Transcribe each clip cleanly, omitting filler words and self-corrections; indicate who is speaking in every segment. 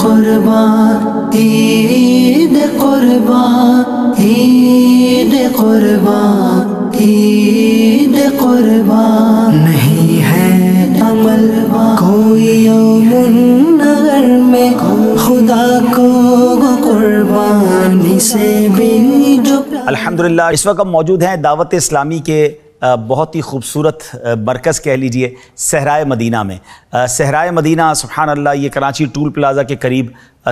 Speaker 1: قربان عید قربان عید قربان عید قربان نہیں ہے عمل کوئی یوم النگر میں خدا کو قربانی سے بھی جو
Speaker 2: الحمدللہ اس وقت ہم موجود ہیں دعوت اسلامی کے بہت ہی خوبصورت مرکز کہہ لیجئے صحرائے مدینہ میں۔ صحرائے مدینہ سبحان اللہ یہ کراچی ٹول پلازا کے قریب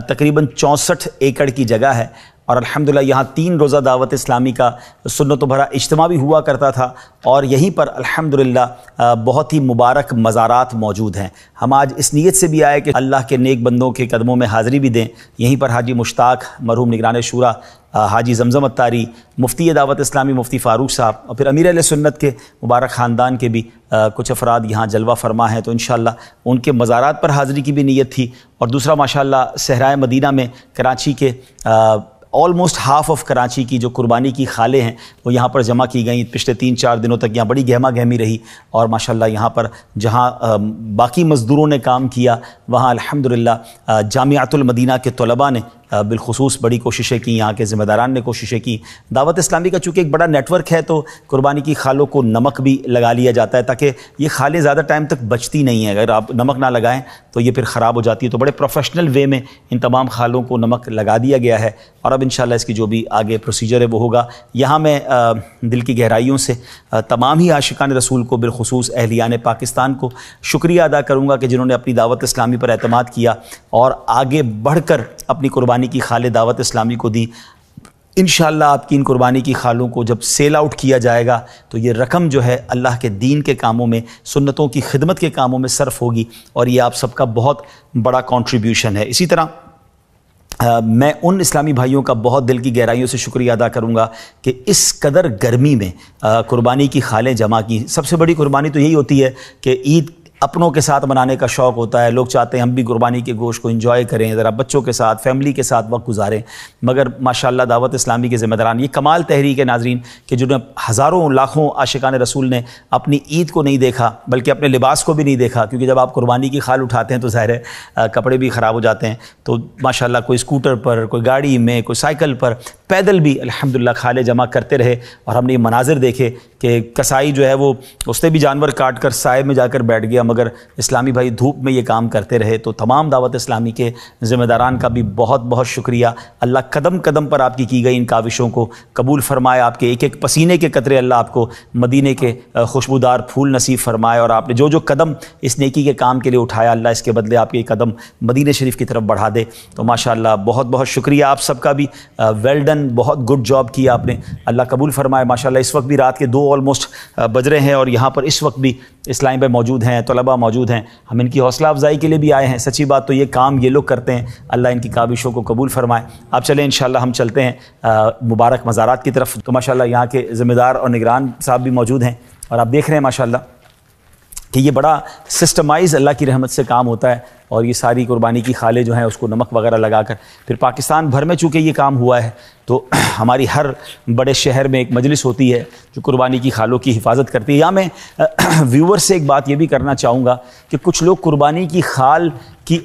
Speaker 2: تقریباً 64 ایکڑ کی جگہ ہے، اور الحمدللہ یہاں 3 روزہ دعوت اسلامی کا سنت و بھرا اجتماع بھی ہوا کرتا تھا، اور یہیں پر الحمدللہ بہت ہی مبارک مزارات موجود ہیں۔ ہم آج اس نیت سے بھی آئے کہ اللہ کے نیک بندوں کے قدموں میں حاضری بھی دیں۔ یہیں پر حاجی مشتاق مرحوم نگران شورا حاجی زمزم اتاری، مفتی دعوت اسلامی مفتی فاروق صاحب، اور پھر امیر اہل سنت کے مبارک خاندان کے بھی کچھ افراد یہاں جلوہ فرما ہیں، تو انشاءاللہ ان کے مزارات پر حاضری کی بھی نیت تھی۔ اور دوسرا ماشاءاللہ صحرائے مدینہ میں کراچی کے آلموسٹ ہاف آف کراچی کی جو قربانی کی خالیں ہیں وہ یہاں پر جمع کی گئیں۔ پچھلے 3-4 دنوں تک یہاں بڑی گہما گہمی رہی، اور ماشاءاللہ یہاں پر جہاں باقی مزدوروں نے کام کیا وہاں الحمدللہ جامعۃ المدینہ کے طلباء نے بالخصوص بڑی کوششیں کی، یہاں کے ذمہ داران نے کوششیں کی۔ دعوت اسلامی کا چونکہ ایک بڑا نیٹ ورک ہے تو قربانی کی خالوں کو نمک بھی لگا لیا جاتا ہے، تاکہ یہ خالیں زیادہ ٹائم تک بچتی نہیں ہیں، اگر آپ نمک نہ لگائیں تو یہ پھر خراب ہو جاتی ہے، تو بڑے پروفیشنل وے میں ان تمام خالوں کو نمک لگا دیا گیا ہے، اور اب انشاءاللہ اس کی جو بھی آگے پروسیجر ہے وہ ہوگا۔ یہاں میں دل کی گہرائیوں سے تمام ہی عاشقان رسول کو بالخصوص اہلیان پاکستان کو شکریہ ادا کروں گا کہ جنہوں نے اپنی دعوت اسلامی پر اعتماد کیا اور آگے بڑھ کر اپنی قربانی کی خالیں دعوت اسلامی کو دی۔ انشاءاللہ آپ کی ان قربانی کی خالوں کو جب سیل آؤٹ کیا جائے گا تو یہ رقم جو ہے اللہ کے دین کے کاموں میں، سنتوں کی خدمت کے کاموں میں صرف ہوگی، اور یہ آپ سب کا بہت بڑا کنٹریبیوشن ہے۔ اسی طرح میں ان اسلامی بھائیوں کا بہت دل کی گہرائیوں سے شکریہ ادا کروں گا کہ اس قدر گرمی میں قربانی کی خالیں جمع کی۔ سب سے بڑی قربانی تو یہی ہوتی ہے کہ عید اپنوں کے ساتھ منانے کا شوق ہوتا ہے، لوگ چاہتے ہیں ہم بھی قربانی کے گوشت کو انجوائے کریں، ذرا بچوں کے ساتھ فیملی کے ساتھ وقت گزاریں، مگر ماشاءاللہ دعوت اسلامی کے ذمہ داران، یہ کمال تحریک ہے ناظرین کہ جنہوں ہزاروں لاکھوں عاشقان رسول نے اپنی عید کو نہیں دیکھا بلکہ اپنے لباس کو بھی نہیں دیکھا، کیونکہ جب آپ قربانی کی خال اٹھاتے ہیں تو ظاہر ہے کپڑے بھی خراب ہو جاتے ہیں، تو ماشاءاللہ کوئی اسکوٹر پر، کوئی گاڑی میں، کوئی سائیکل پر، پیدل بھی الحمدللہ خالیں جمع کرتے رہے، اور ہم نے یہ مناظر دیکھے کہ کسائی جو ہے وہ اس نے بھی جانور کاٹ کر سائے میں جا کر بیٹھ گیا، مگر اسلامی بھائی دھوپ میں یہ کام کرتے رہے۔ تو تمام دعوت اسلامی کے ذمہ داران کا بھی بہت بہت شکریہ۔ اللہ قدم قدم پر آپ کی گئی ان کاوشوں کو قبول فرمائے، آپ کے ایک ایک پسینے کے قطرے اللہ آپ کو مدینے کے خوشبودار پھول نصیب فرمائے، اور آپ نے جو جو قدم اس نیکی کے کام کے لیے اٹھایا اللہ اس کے بدلے آپ کے قدم مدینے شریف کی طرف بڑھا دے۔ تو ماشاءاللہ بہت بہت شکریہ آپ سب کا بھی، ویل ڈن، بہت گڈ جاب کیا آپ نے، اللہ قبول فرمائے۔ ماشاءاللہ اس وقت بھی رات کے 2 آلموسٹ بج رہے ہیں، اور یہاں پر اس وقت بھی اسلامی بھائی موجود ہیں، طلباء موجود ہیں، ہم ان کی حوصلہ افزائی کے لیے بھی آئے ہیں۔ سچی بات تو یہ کام یہ لوگ کرتے ہیں، اللہ ان کی کاوشوں کو قبول فرمائے۔ آپ چلیں انشاءاللہ ہم چلتے ہیں مبارک مزارات کی طرف۔ تو ماشاءاللہ یہاں کے ذمہ دار اور نگران صاحب بھی موجود ہیں، اور آپ دیکھ رہے ہیں ماشاءاللہ کہ یہ بڑا سسٹمائز اللہ کی رحمت سے کام ہوتا ہے، اور یہ ساری قربانی کی خالیں جو ہیں اس کو نمک وغیرہ لگا کر پھر پاکستان بھر میں چونکہ یہ کام ہوا ہے تو ہماری ہر بڑے شہر میں ایک مجلس ہوتی ہے جو قربانی کی خالوں کی حفاظت کرتی ہے۔ یا میں ویور سے ایک بات یہ بھی کرنا چاہوں گا کہ کچھ لوگ قربانی کی خال کی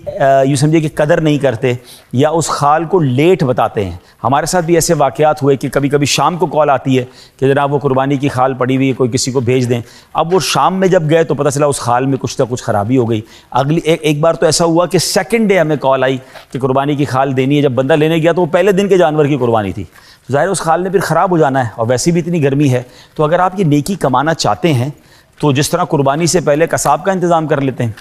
Speaker 2: یوں سمجھے کہ قدر نہیں کرتے، یا اس خال کو لیٹ بتاتے ہیں۔ ہمارے ساتھ بھی ایسے واقعات ہوئے کہ کبھی کبھی شام کو کال آتی ہے کہ جناب وہ قربانی کی خال پڑی ہوئی ہے، کوئی کسی کو بھیج دیں۔ اب وہ شام میں جب گئے تو پتہ چلا اس خال میں کچھ نہ کچھ خرابی ہو گئی۔ اگلی ایک بار تو ایسا ہوا کہ سیکنڈ ڈے ہمیں کال آئی کہ قربانی کی خال دینی ہے، جب بندہ لینے گیا تو وہ پہلے دن کے جانور کی قربانی تھی، ظاہر اس خال نے پھر خراب ہو جانا ہے، اور ویسے بھی اتنی گرمی ہے۔ تو اگر آپ یہ نیکی کمانا چاہتے ہیں تو جس طرح قربانی سے پہلے قصاب کا انتظام کر لیتے ہیں،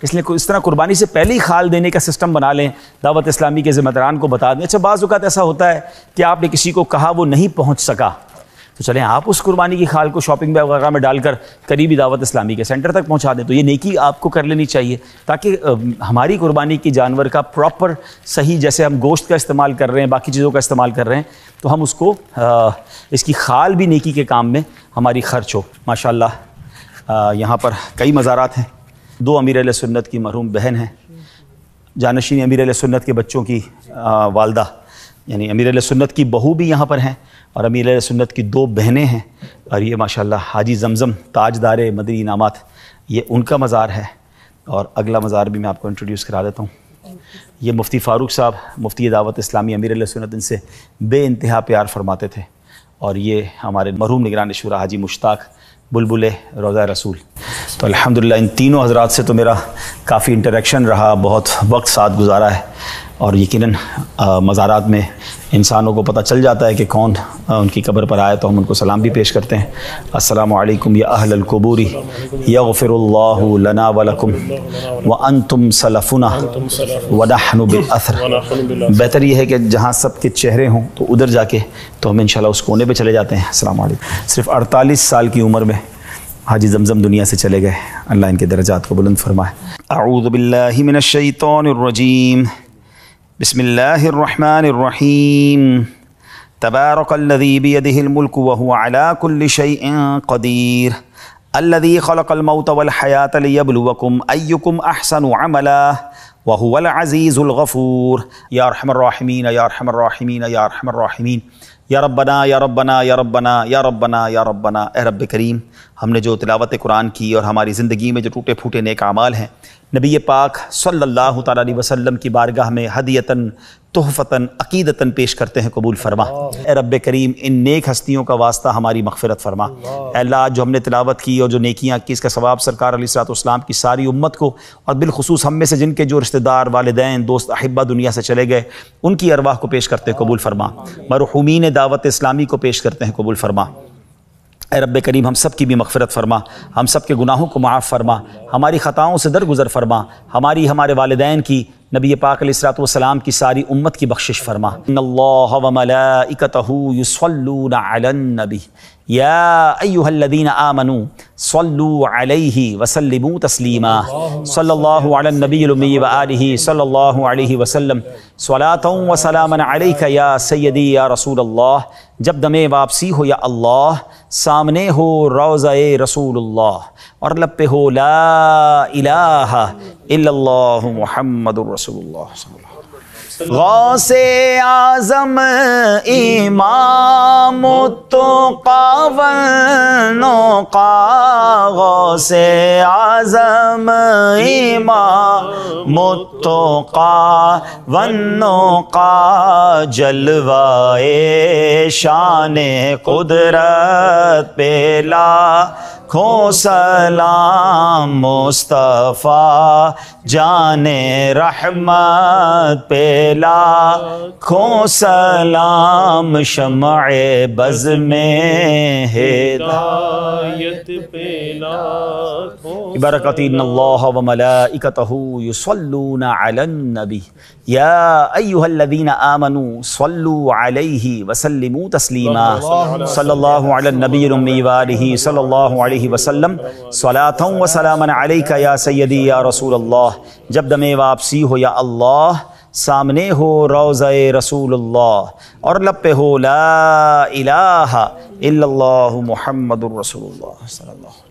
Speaker 2: اس لیے اس طرح قربانی سے پہلے ہی خال دینے کا سسٹم بنا لیں، دعوت اسلامی کے ذمہ داران کو بتا دیں۔ اچھا بعض اوقات ایسا ہوتا ہے کہ آپ نے کسی کو کہا وہ نہیں پہنچ سکا، تو چلیں آپ اس قربانی کی خال کو شاپنگ بیگ وغیرہ میں ڈال کر قریبی دعوت اسلامی کے سینٹر تک پہنچا دیں۔ تو یہ نیکی آپ کو کر لینی چاہیے تاکہ ہماری قربانی کی جانور کا پراپر صحیح، جیسے ہم گوشت کا استعمال کر رہے ہیں، باقی چیزوں کا استعمال کر رہے ہیں، تو ہم اس کو اس کی خال بھی نیکی کے کام میں ہماری خرچ ہو۔ ماشاءاللہ یہاں پر کئی مزارات ہیں۔ 2 امیر اہل سنت کی مرحوم بہن ہیں، جانشین امیر اہل سنت کے بچوں کی والدہ، یعنی امیر اہل سنت کی بہو بھی یہاں پر ہیں، اور امیر اہل سنت کی 2 بہنیں ہیں، اور یہ ماشاءاللہ حاجی زمزم تاجدار مدنی انعامات، یہ ان کا مزار ہے۔ اور اگلا مزار بھی میں آپ کو انٹروڈیوس کرا دیتا ہوں۔ یہ مفتی فاروق صاحب مفتی دعوت اسلامی امیر علیہ سنت ان سے بے انتہا پیار فرماتے تھے، اور یہ ہمارے مرحوم نگران شورا حاجی مشتاق بلبل روضہ رسول. تو الحمدللہ ان تینوں حضرات سے تو میرا کافی انٹریکشن رہا، بہت وقت ساتھ گزارا ہے، اور یقیناً مزارات میں انسانوں کو پتہ چل جاتا ہے کہ کون ان کی قبر پر آئے، تو ہم ان کو سلام بھی پیش کرتے ہیں. السلام علیکم یا اہل القبور یغفر اللہ لنا ولکم وانتم سلفنا ونحن بالاثر. بہتر یہ ہے کہ جہاں سب کے چہرے ہوں تو ادھر جا کے تو ہم انشاءاللہ اس کونے پہ چلے جاتے ہیں. السلام علیکم. صرف 48 سال کی عمر میں حاجی زمزم دنیا سے چلے گئے، اللہ ان کے درجات کو بلند فرمائے. اعوذ باللہ من الشیطان الرجیم، بسم اللہ الرحمن الرحیم. تبارک الذی بیدہ الملک وہو علی کل شیء قدیر، الذی خلق الموت والحیاۃ لیبلوکم ایکم احسن عملا وہو العزیز الغفور. یا ارحم الراحمین یا ارحم الراحمین یا ارحم الراحمین. یا ربنا یا ربنا یا ربنا یا ربنا یا ربنا. اے رب کریم، ہم نے جو تلاوت قرآن کی اور ہماری زندگی میں جو ٹوٹے پھوٹے نیک اعمال ہیں، نبی پاک صلی اللہ تعالیٰ علیہ وسلم کی بارگاہ میں ہدیتاً تحفتاً عقیدتاً پیش کرتے ہیں، قبول فرما. اے رب کریم، ان نیک ہستیوں کا واسطہ ہماری مغفرت فرما. اے اللہ، جو ہم نے تلاوت کی اور جو نیکیاں کی، اس کا ثواب سرکار علیہ الصلوۃ والسلام کی ساری امت کو، اور بالخصوص ہم میں سے جن کے جو رشتہ دار، والدین، دوست، احبہ دنیا سے چلے گئے، ان کی ارواح کو پیش کرتے ہیں، قبول فرما. مرحومین دعوت اسلامی کو پیش کرتے ہیں، قبول فرما. اے رب کریم، ہم سب کی بھی مغفرت فرما، ہم سب کے گناہوں کو معاف فرما، ہماری خطاؤں سے درگزر فرما، ہمارے والدین کی، نبی پاک علیہ الصلوۃ والسلام کی ساری امت کی بخشش فرما. ان اللہ وملائکتہ یصلون علی النبی یا ایھا الذین آمنوا صلوا علیہ وسلموا تسلیما. صلی اللہ علی النبی الامی وآلہ صلی اللہ علیہ وسلم. صلاۃ و سلاما علیک یا سیدی یا رسول اللہ. جب دم واپسی ہو یا اللہ، سامنے ہو روضہ رسول اللہ، اور لب پہ ہو لا الہ الا اللہ محمد رسول اللہ صلی اللہ علیہ وسلم. غوث اعظم امام التقی والنقی، غوث اعظم امام التقی والنقی، جلوائے شان قدرت پہ لاکھوں سلام، مصطفیٰ جان رحمت پہ لاکھوں سلام، شمع بز میں ہدایت پہ لاکھوں. برکت ان اللہ وملائکتہ یصلون علی النبی یا ایھا الذین آمنوا صلوا علیہ وسلموا تسلیما. صلی اللہ علی النبی الامی وآلہ صلی اللہ علیہ وسلم. صلاۃ و سلاما علیک یا سیدی یا رسول اللہ. جب دم واپسی ہو یا اللہ، سامنے ہو روضہ رسول اللہ، اور لب پہ ہو لا الہ الا اللہ محمد رسول اللہ صلی اللہ علیہ وسلم.